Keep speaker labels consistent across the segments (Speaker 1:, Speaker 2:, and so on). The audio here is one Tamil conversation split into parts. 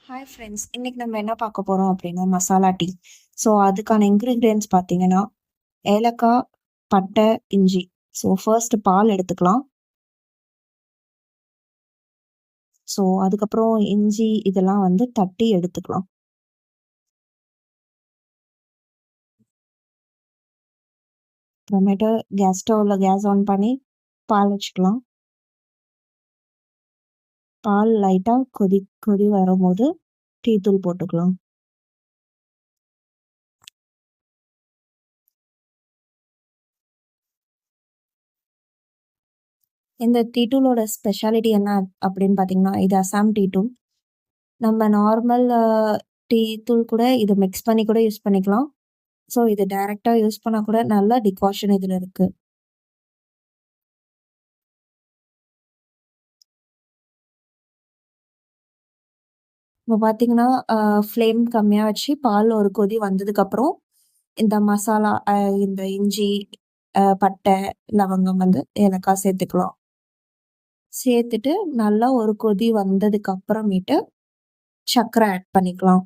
Speaker 1: ஹாய் ஃப்ரெண்ட்ஸ், இன்னைக்கு நம்ம என்ன பார்க்க போறோம் அப்படின்னா மசாலா டீ. ஸோ அதுக்கான இன்க்ரீடியன்ட்ஸ் பார்த்தீங்கன்னா ஏலக்காய், பட்டை, இஞ்சி. ஸோ ஃபர்ஸ்ட் பால் எடுத்துக்கலாம். ஸோ அதுக்கப்புறம் இஞ்சி இதெல்லாம் வந்து தட்டி எடுத்துக்கலாம். அப்புறமேட்டு கேஸ் ஆன் பண்ணி பால் வச்சுக்கலாம். பால் லைட்டாக கொதி வரும்போது டீ தூள் போட்டுக்கலாம். இந்த டீ தூளோட ஸ்பெஷாலிட்டி என்ன அப்படின்னு பார்த்தீங்கன்னா, இது அசாம் டீ தூள். நம்ம நார்மல் டீ தூள் கூட இது மிக்ஸ் பண்ணி கூட யூஸ் பண்ணிக்கலாம். ஸோ இது டைரக்ட்டா யூஸ் பண்ணா கூட நல்ல டிகாஷன் இதுல இருக்கு. இப்போ பார்த்தீங்கன்னா, ஃப்ளேம் கம்மியா வச்சு பால் ஒரு கொதி வந்ததுக்கப்புறம், இந்த மசாலா இந்த இஞ்சி, பட்டை, லவங்கம் வந்து ஏலக்காய் சேர்த்துக்கலாம். சேர்த்துட்டு நல்லா ஒரு கொதி வந்ததுக்கு அப்புறமேட்டு சர்க்கரை ஆட் பண்ணிக்கலாம்.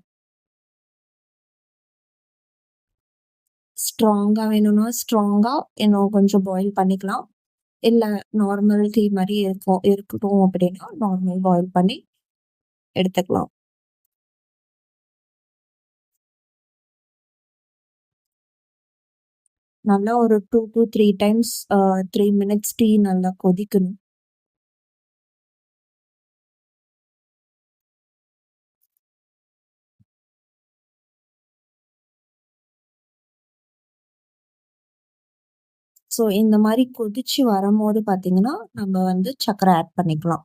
Speaker 1: ஸ்ட்ராங்கா வேணும்னா ஸ்ட்ராங்கா இன்னும் கொஞ்சம் பாயில் பண்ணிக்கலாம். இல்ல நார்மல் டீ மாரி இருக்கட்டும் அப்படின்னா நார்மல் பாயில் பண்ணி எடுத்துக்கலாம். நல்லா ஒரு 2 to 3 டைம்ஸ் 3 மினிட்ஸ் டீ நல்லா கொதிக்கணும். ஸோ இந்த மாரி கொதிச்சு வரும்போது பார்த்தீங்கன்னா, நம்ம வந்து சர்க்கரை ஆட் பண்ணிக்கலாம்.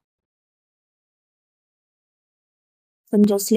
Speaker 1: கொஞ்சம்